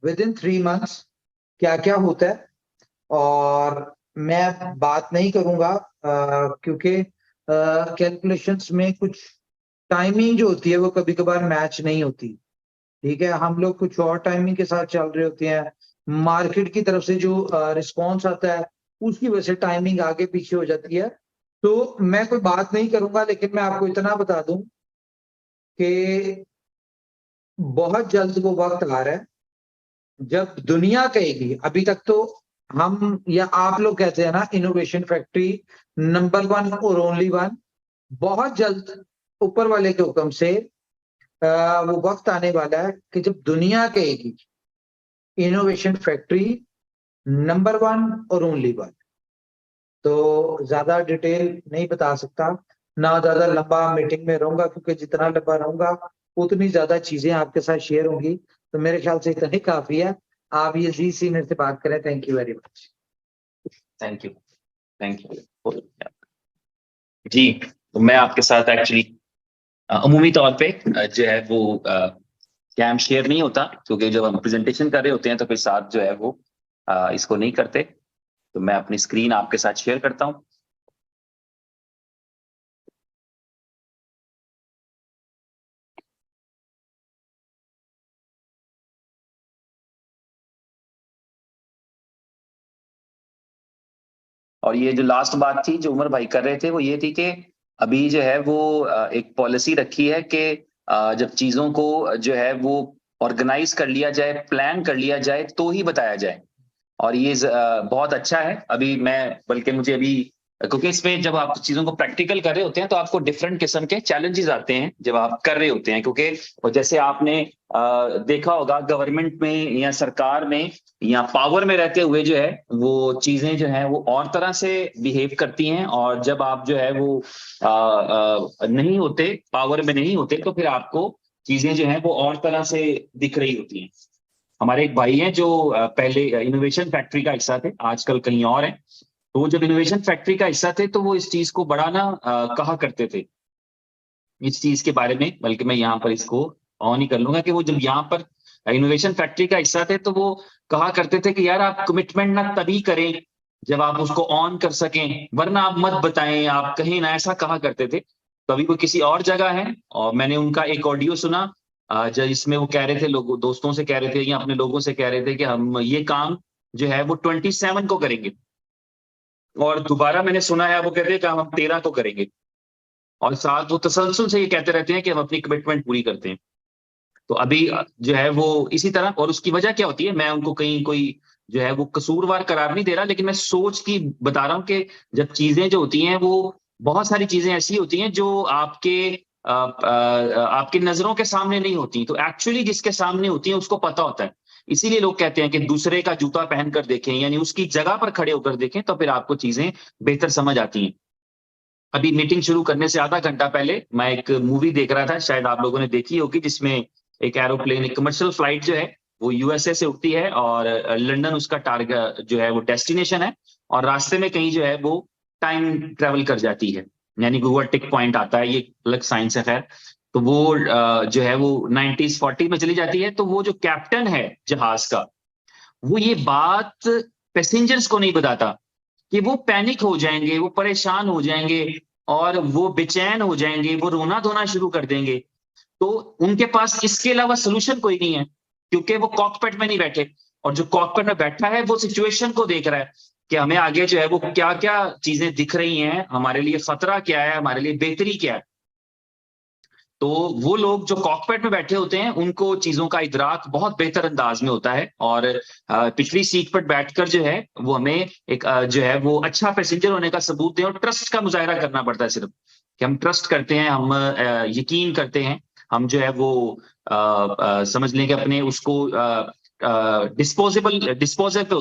With in 3 months क्या क्या होता है। और मैं बात नहीं करूंगा क्योंकि कैलकुलेशंस में कुछ टाइमिंग जो होती है वो कभी कभार मैच नहीं होती। ठीक है, हम लोग कुछ और टाइमिंग के साथ चल रहे होते हैं, मार्केट की तरफ से जो रिस्पॉन्स आता है उसकी वजह से टाइमिंग आगे पीछे हो जाती है। तो मैं कोई बात नहीं करूंगा, लेकिन मैं आपको इतना बता दूं कि बहुत जल्द वो वक्त आ रहा है जब दुनिया कहेगी, अभी तक तो हम या आप लोग कहते हैं ना इनोवेशन फैक्ट्री नंबर 1 और ओनली 1। बहुत जल्द ऊपर वाले के हुक्म से वो वक्त आने वाला है कि जब दुनिया कहेगी इनोवेशन फैक्ट्री नंबर 1 और ओनली 1। तो ज्यादा डिटेल नहीं बता सकता, ना ज्यादा लंबा मीटिंग में रहूंगा, क्योंकि जितना लंबा रहूंगा उतनी ज्यादा चीजें आपके साथ शेयर होंगी। तो मेरे ख्याल से इतना ही काफी है। आप ये जी सी मेरे से बात करें। Thank you very much. Thank you, thank you जी। तो मैं आपके साथ एक्चुअली अमूमी तौर पे जो है वो कैम शेयर नहीं होता, क्योंकि जब हम प्रेजेंटेशन कर रहे होते हैं तो फिर साथ जो है वो इसको नहीं करते। तो मैं अपनी स्क्रीन आपके साथ शेयर करता हूं। और ये जो लास्ट बात थी जो उमर भाई कर रहे थे वो ये थी कि अभी जो है वो एक पॉलिसी रखी है कि जब चीजों को जो है वो ऑर्गेनाइज कर लिया जाए, प्लान कर लिया जाए तो ही बताया जाए। और ये बहुत अच्छा है। अभी मैं बल्कि मुझे अभी, क्योंकि इसमें जब आप चीजों को प्रैक्टिकल कर रहे होते हैं तो आपको डिफरेंट किस्म के चैलेंजेस आते हैं जब आप कर रहे होते हैं, क्योंकि और जैसे आपने देखा होगा गवर्नमेंट में या सरकार में या पावर में रहते हुए जो है वो चीजें जो है वो और तरह से बिहेव करती हैं, और जब आप जो है वो नहीं होते, पावर में नहीं होते, तो फिर आपको चीजें जो है वो और तरह से दिख रही होती हैं। हमारे एक भाई हैं जो पहले इनोवेशन फैक्ट्री का हिस्सा थे, आजकल कहीं और हैं। तो वो जब इनोवेशन फैक्ट्री का हिस्सा थे तो वो इस चीज को बड़ा ना कहा करते थे इस चीज के बारे में। बल्कि मैं यहाँ पर इसको ऑन ही कर लूंगा कि वो जब यहाँ पर इनोवेशन फैक्ट्री का हिस्सा थे तो वो कहा करते थे कि यार आप कमिटमेंट ना तभी करें जब आप उसको ऑन कर सकें, वरना आप मत बताएं, आप कहीं ना, ऐसा कहा करते थे। तो अभी वो किसी और जगह है और मैंने उनका एक ऑडियो सुना जब इसमें वो कह रहे थे, लोगों दोस्तों से कह रहे थे या अपने लोगों से कह रहे थे कि हम ये काम जो है वो 27 को करेंगे, और दोबारा मैंने सुना है वो कहते हैं कि हम 13 को करेंगे। और साथ वो तसलसल से ये कहते रहते हैं कि हम अपनी कमिटमेंट पूरी करते हैं। तो अभी जो है वो इसी तरह, और उसकी वजह क्या होती है, मैं उनको कहीं कोई जो है वो कसूरवार करार नहीं दे रहा, लेकिन मैं सोच की बता रहा हूं कि जब चीजें जो होती हैं वो बहुत सारी चीजें ऐसी होती हैं जो आपकी नजरों के सामने नहीं होती, तो एक्चुअली जिसके सामने होती है उसको पता होता है। इसीलिए लोग कहते हैं कि दूसरे का जूता पहन कर देखें, यानी उसकी जगह पर खड़े होकर देखें, तो फिर आपको चीजें बेहतर समझ आती हैं। अभी मीटिंग शुरू करने से आधा घंटा पहले मैं एक मूवी देख रहा था, शायद आप लोगों ने देखी होगी, जिसमें एक एरोप्लेन, एक कमर्शियल फ्लाइट जो है वो यूएसए से उठती है और लंदन उसका टारगेट जो है वो डेस्टिनेशन है, और रास्ते में कहीं जो है वो टाइम ट्रेवल कर जाती है, यानी कि टिक पॉइंट आता है, ये अलग साइंस है खैर। तो वो जो है वो 90s 40 में चली जाती है। तो वो जो कैप्टन है जहाज का, वो ये बात पैसेंजर्स को नहीं बताता कि वो पैनिक हो जाएंगे, वो परेशान हो जाएंगे और वो बेचैन हो जाएंगे, वो रोना धोना शुरू कर देंगे। तो उनके पास इसके अलावा सोल्यूशन कोई नहीं है, क्योंकि वो कॉकपिट में नहीं बैठे, और जो कॉकपिट में बैठा है वो सिचुएशन को देख रहा है कि हमें आगे जो है वो क्या क्या चीजें दिख रही हैं, हमारे लिए खतरा क्या है, हमारे लिए बेहतरी क्या है। तो वो लोग जो कॉकपिट में बैठे होते हैं उनको चीजों का इदराक बहुत बेहतर अंदाज में होता है, और पिछली सीट पर बैठकर जो है वो हमें एक जो है वो अच्छा पैसेंजर होने का सबूत दें, और ट्रस्ट का मुजाहरा करना पड़ता है सिर्फ, कि हम ट्रस्ट करते हैं, हम यकीन करते हैं, हम जो है वो समझ लें कि अपने उसको डिस्पोजल पे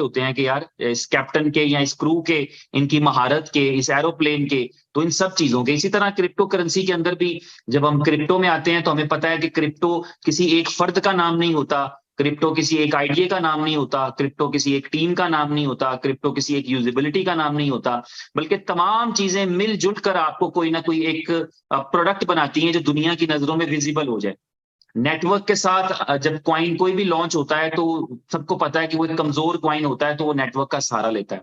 होते हैं कि यार इस कैप्टन के या इस क्रू के, इनकी महारत के, इस एरोप्लेन के, तो इन सब चीजों के। इसी तरह क्रिप्टो करेंसी के अंदर भी जब हम क्रिप्टो में आते हैं तो हमें पता है कि क्रिप्टो किसी एक फर्द का नाम नहीं होता, क्रिप्टो किसी एक आइडिया का नाम नहीं होता, क्रिप्टो किसी एक टीम का नाम नहीं होता, क्रिप्टो किसी एक यूजिबिलिटी का नाम नहीं होता, बल्कि तमाम चीजें मिलजुल कर आपको कोई ना कोई एक प्रोडक्ट बनाती हैं जो दुनिया की नजरों में विजिबल हो जाए। नेटवर्क के साथ जब कॉइन कोई भी लॉन्च होता है तो सबको पता है कि वो एक कमजोर कॉइन होता है, तो वो नेटवर्क का सहारा लेता है।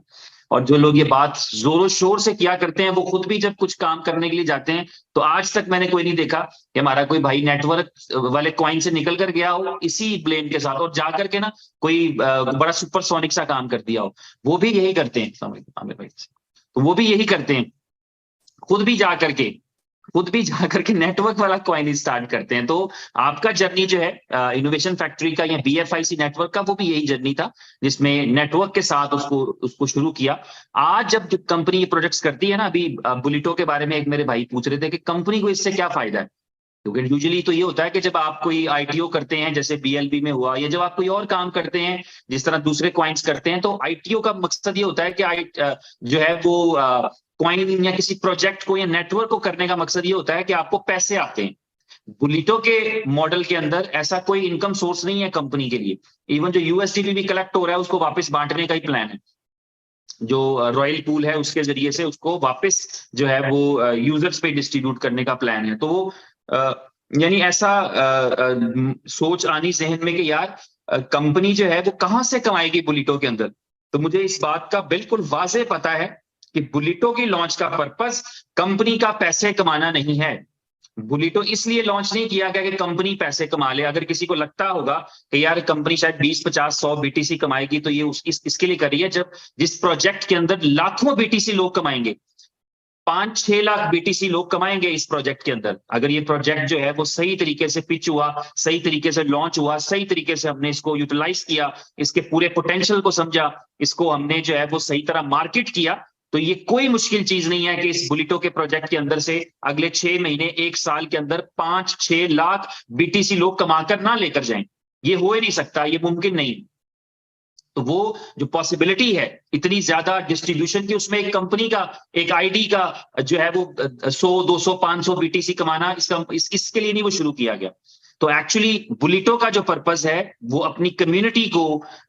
और जो लोग ये बात जोरों शोर से किया करते हैं, वो खुद भी जब कुछ काम करने के लिए जाते हैं तो आज तक मैंने कोई नहीं देखा कि हमारा कोई भाई नेटवर्क वाले कॉइन से निकल कर गया हो इसी ब्लेम के साथ और जाकर के ना कोई बड़ा सुपरसोनिक सा काम कर दिया हो। वो भी यही करते हैं आमिर भाई, तो वो भी यही करते हैं, खुद भी जाकर के नेटवर्क वाला कॉइन स्टार्ट करते हैं। तो आपका जर्नी जो है इनोवेशन फैक्ट्री का या BFIC नेटवर्क का, वो भी यही जर्नी था जिसमें नेटवर्क के साथ उसको शुरू किया। आज जब कंपनी ये प्रोजेक्ट्स करती है ना, अभी बुलेटो के बारे में एक मेरे भाई पूछ रहे थे कि कंपनी को इससे क्या फायदा है, क्योंकि यूजुअली तो ये होता है कि जब आप कोई ITO करते हैं जैसे BLB में हुआ, या जब आप कोई और काम करते हैं जिस तरह दूसरे कॉइन्स करते हैं, तो ITO का मकसद ये होता है कि जो है वो कॉइन या किसी प्रोजेक्ट को या नेटवर्क को करने का मकसद ये होता है कि आपको पैसे आते हैं। बुलेटो के मॉडल के अंदर ऐसा कोई इनकम सोर्स नहीं है कंपनी के लिए। इवन जो USDT भी कलेक्ट हो रहा है उसको वापस बांटने का ही प्लान है, जो रॉयल पूल है उसके जरिए से उसको वापस जो है वो यूजर्स पे डिस्ट्रीब्यूट करने का प्लान है। तो वो यानी ऐसा सोच आनी जहन में कि यार कंपनी जो है वो कहां से कमाएगी बुलेटो के अंदर। तो मुझे इस बात का बिल्कुल वाज़े पता है कि बुलेटो की लॉन्च का पर्पस कंपनी का पैसे कमाना नहीं है। बुलेटो इसलिए लॉन्च नहीं किया गया कि कंपनी पैसे कमा ले। अगर किसी को लगता होगा कि यार कंपनी शायद 20, 50, 100 BTC कमाएगी तो ये इसके लिए कर रही है, जब जिस प्रोजेक्ट के अंदर लाखों BTC लोग कमाएंगे, 5-6 लाख BTC लोग कमाएंगे इस प्रोजेक्ट के अंदर। अगर ये प्रोजेक्ट जो है वो सही तरीके से पिच हुआ, सही तरीके से लॉन्च हुआ, सही तरीके से हमने इसको यूटिलाइज किया, इसके पूरे पोटेंशियल को समझा, इसको हमने जो है वो सही तरह मार्केट किया, तो ये कोई मुश्किल चीज नहीं है कि इस बुलेटो के प्रोजेक्ट के अंदर से अगले 6 महीने 1 साल के अंदर 5-6 लाख BTC लोग कमाकर ना लेकर जाएं। ये हो ही नहीं सकता, ये मुमकिन नहीं। तो वो जो पॉसिबिलिटी है इतनी ज्यादा डिस्ट्रीब्यूशन की, उसमें एक कंपनी का एक ID का जो है वो 100, 200, 500 BTC कमाना इसके लिए नहीं वो शुरू किया गया। तो एक्चुअली बुलेटो का जो पर्पस है वो अपनी कम्युनिटी को,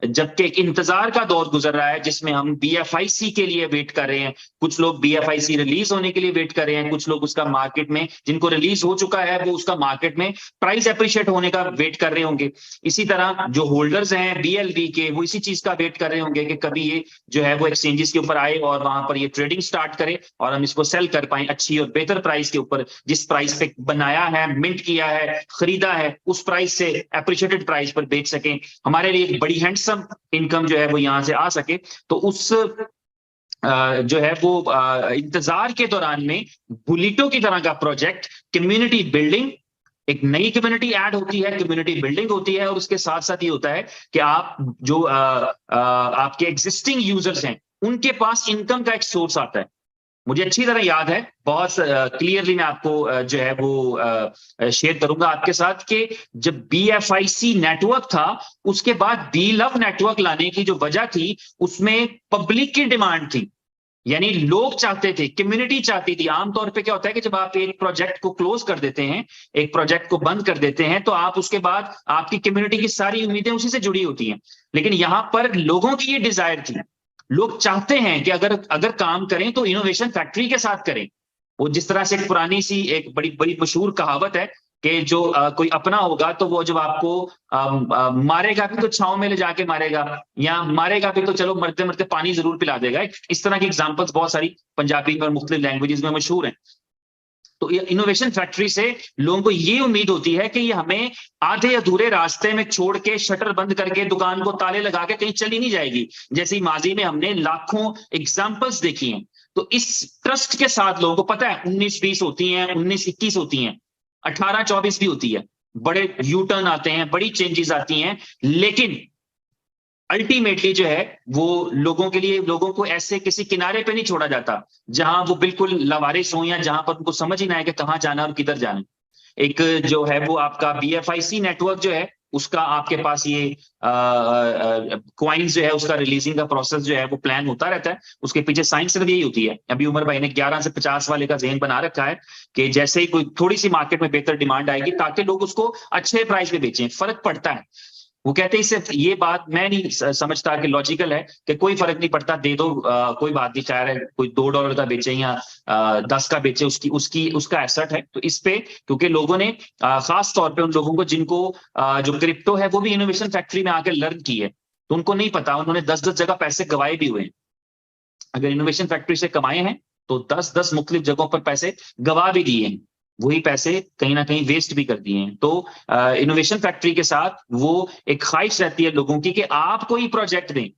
जबकि एक इंतजार का दौर गुजर रहा है जिसमें हम BFIC के लिए वेट कर रहे हैं, कुछ लोग BFIC रिलीज होने के लिए वेट कर रहे हैं, कुछ लोग उसका मार्केट में, जिनको रिलीज हो चुका है वो उसका मार्केट में प्राइस अप्रिशिएट होने का वेट कर रहे होंगे। इसी तरह जो होल्डर्स हैं BLV के, वो इसी चीज का वेट कर रहे होंगे कि कभी ये जो है वो एक्सचेंजेस के ऊपर आए और वहां पर ये ट्रेडिंग स्टार्ट करे और हम इसको सेल कर पाए अच्छी और बेहतर प्राइस के ऊपर, जिस प्राइस पे बनाया है, मिंट किया है, खरीदा है, उस प्राइस से एप्रिशिएटेड प्राइस पर बेच सकें, हमारे लिए एक बड़ी हैंडसम इनकम जो है वो यहां से आ सके। तो उस जो है वो इंतजार के दौरान में बुलेटो की तरह का प्रोजेक्ट, कम्युनिटी बिल्डिंग, एक नई कम्युनिटी ऐड होती है, कम्युनिटी बिल्डिंग होती है, और उसके साथ साथ ये होता है कि आप जो आपके एग्जिस्टिंग यूजर्स हैं उनके पास इनकम का एक सोर्स आता है। मुझे अच्छी तरह याद है, बहुत क्लियरली मैं आपको जो है वो शेयर करूंगा आपके साथ कि जब BFIC नेटवर्क था उसके बाद BLove नेटवर्क लाने की जो वजह थी उसमें पब्लिक की डिमांड थी, यानी लोग चाहते थे, कम्युनिटी चाहती थी। आमतौर पे क्या होता है कि जब आप एक प्रोजेक्ट को क्लोज कर देते हैं, एक प्रोजेक्ट को बंद कर देते हैं, तो आप उसके बाद आपकी कम्युनिटी की सारी उम्मीदें उसी से जुड़ी होती हैं। लेकिन यहां पर लोगों की ये डिजायर थी, लोग चाहते हैं कि अगर काम करें तो इनोवेशन फैक्ट्री के साथ करें। वो जिस तरह से एक पुरानी सी एक बड़ी बड़ी मशहूर कहावत है कि जो कोई अपना होगा तो वो जब आपको मारेगा भी तो छांव में ले जाके मारेगा, या मारेगा भी तो चलो मरते मरते पानी जरूर पिला देगा। इस तरह की एग्जांपल्स बहुत सारी पंजाबी और मुख्तलिफ लैंग्वेजेस में मशहूर हैं। तो इनोवेशन फैक्ट्री से लोगों को ये उम्मीद होती है कि ये हमें आधे अधूरे रास्ते में छोड़ के, शटर बंद करके, दुकान को ताले लगा के कहीं चली नहीं जाएगी, जैसे माजी में हमने लाखों एग्जांपल्स देखी हैं। तो इस ट्रस्ट के साथ लोगों को पता है 19-20 होती हैं, 19-21 होती हैं, 18-24 भी होती है, बड़े यू टर्न आते हैं, बड़ी चेंजेस आती हैं, लेकिन अल्टीमेटली जो है वो लोगों के लिए, लोगों को ऐसे किसी किनारे पे नहीं छोड़ा जाता जहां वो बिल्कुल लवारिस हो, या जहां पर उनको समझ ही ना आए कि कहां जाना और किधर जाना। एक जो है वो आपका BFIC नेटवर्क जो है उसका आपके पास ये कॉइन्स जो है उसका रिलीजिंग का प्रोसेस जो है वो प्लान होता रहता है। उसके पीछे साइंस सिर्फ यही होती है। अभी उमर भाई ने 11 से 50 वाले का ज़हन बना रखा है कि जैसे ही कोई थोड़ी सी मार्केट में बेहतर डिमांड आएगी ताकि लोग उसको अच्छे प्राइस पे बेचें, फर्क पड़ता है। वो कहते हैं इससे ये बात मैं नहीं समझता कि लॉजिकल है कि कोई फर्क नहीं पड़ता, दे दो, कोई बात नहीं, चाहे कोई $2 का बेचे या 10 का बेचे, उसका एसेट है। तो इस पे क्योंकि लोगों ने खास तौर पे उन लोगों को जिनको जो क्रिप्टो है वो भी इनोवेशन फैक्ट्री में आकर लर्न की है, तो उनको नहीं पता, उन्होंने 10-10 जगह पैसे गवाए भी हुए हैं। अगर इनोवेशन फैक्ट्री से कमाए हैं तो 10-10 मुख्तलिफ जगहों पर पैसे गवा भी दिए हैं, वही पैसे कहीं ना कहीं वेस्ट भी कर दिए हैं। तो इनोवेशन फैक्ट्री के साथ वो एक ख्वाहिश रहती है लोगों की कि आप कोई प्रोजेक्ट दें,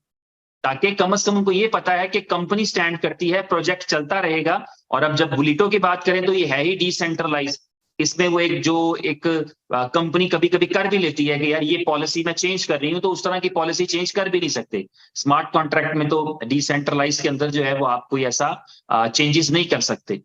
ताकि कम से कम उनको ये पता है कि कंपनी स्टैंड करती है, प्रोजेक्ट चलता रहेगा। और अब जब बुलिटो की बात करें तो ये है ही डिसेंट्रलाइज, इसमें वो एक कंपनी कभी कभी कर भी लेती है कि यार ये पॉलिसी मैं चेंज कर रही हूं, तो उस तरह की पॉलिसी चेंज कर भी नहीं सकते। स्मार्ट कॉन्ट्रैक्ट में तो डिसेंट्रलाइज के अंदर जो है वो आप कोई ऐसा चेंजेस नहीं कर सकते।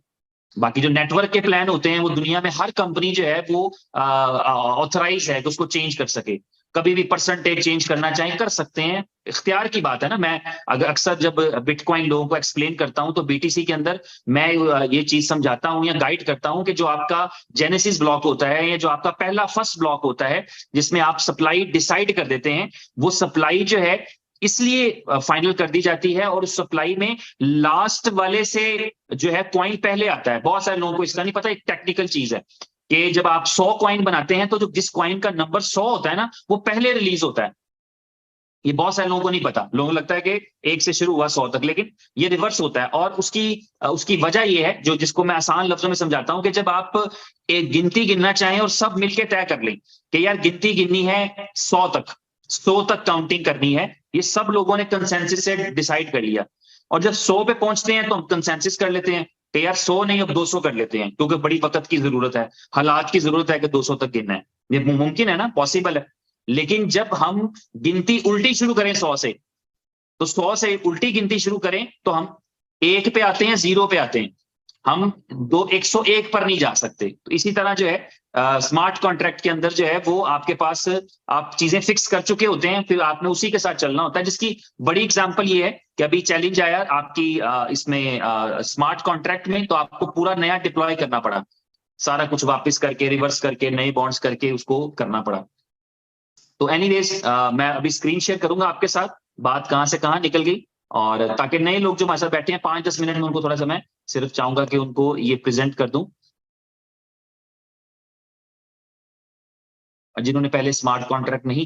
बाकी जो नेटवर्क के प्लान होते हैं वो दुनिया में हर कंपनी जो है वो ऑथराइज है कि उसको चेंज कर सके, कभी भी परसेंटेज चेंज करना चाहे कर सकते हैं, इख्तियार की बात है ना। मैं अगर अक्सर जब बिटकॉइन लोगों को एक्सप्लेन करता हूं तो बीटीसी के अंदर मैं ये चीज समझाता हूं या गाइड करता हूं कि जो आपका जेनेसिस ब्लॉक होता है या जो आपका पहला फर्स्ट ब्लॉक होता है जिसमें आप सप्लाई डिसाइड कर देते हैं, वो सप्लाई जो है इसलिए फाइनल कर दी जाती है और उस सप्लाई में लास्ट वाले से जो है कॉइन पहले आता है। बहुत सारे लोगों को इसका नहीं पता, एक टेक्निकल चीज है कि जब आप 100 कॉइन बनाते हैं तो जो जिस कॉइन का नंबर 100 होता है ना वो पहले रिलीज होता है। ये बहुत सारे लोगों को नहीं पता, लोगों को लगता है कि 1 से शुरू हुआ 100 तक, लेकिन ये रिवर्स होता है। और उसकी वजह ये है जो जिसको मैं आसान लफ्जों में समझाता हूं कि जब आप एक गिनती गिनना चाहें और सब मिलकर तय कर लें कि यार गिनती गिननी है 100 तक काउंटिंग करनी है, ये सब लोगों ने कंसेंसस से डिसाइड कर लिया। और जब 100 पे पहुंचते हैं तो हम कंसेंसस कर लेते हैं कि यार 100 नहीं अब 200 कर लेते हैं, क्योंकि बड़ी वक्त की जरूरत है, हालात की जरूरत है कि 200 तक गिनना है। ये मुमकिन है ना, पॉसिबल है। लेकिन जब हम गिनती उल्टी शुरू करें 100 से, तो 100 से उल्टी गिनती शुरू करें तो हम 1 पे आते हैं, 0 पे आते हैं, हम 101 पर नहीं जा सकते। तो इसी तरह जो है स्मार्ट कॉन्ट्रैक्ट के अंदर जो है वो आपके पास आप चीजें फिक्स कर चुके होते हैं, फिर आपने उसी के साथ चलना होता है। जिसकी बड़ी एग्जांपल ये है कि अभी चैलेंज आया आपकी इसमें स्मार्ट कॉन्ट्रैक्ट में, तो आपको पूरा नया डिप्लॉय करना पड़ा, सारा कुछ वापस करके रिवर्स करके नए बॉन्ड्स करके उसको करना पड़ा। तो एनीवेज मैं अभी स्क्रीन शेयर करूंगा आपके साथ, बात कहां से कहां निकल गई, और ताकि नए लोग जो हमारे साथ बैठे हैं 5-10 मिनट में उनको थोड़ा सा मैं सिर्फ चाहूंगा कि उनको ये प्रेजेंट कर दूं, जिन्होंने पहले स्मार्ट कॉन्ट्रैक्ट नहीं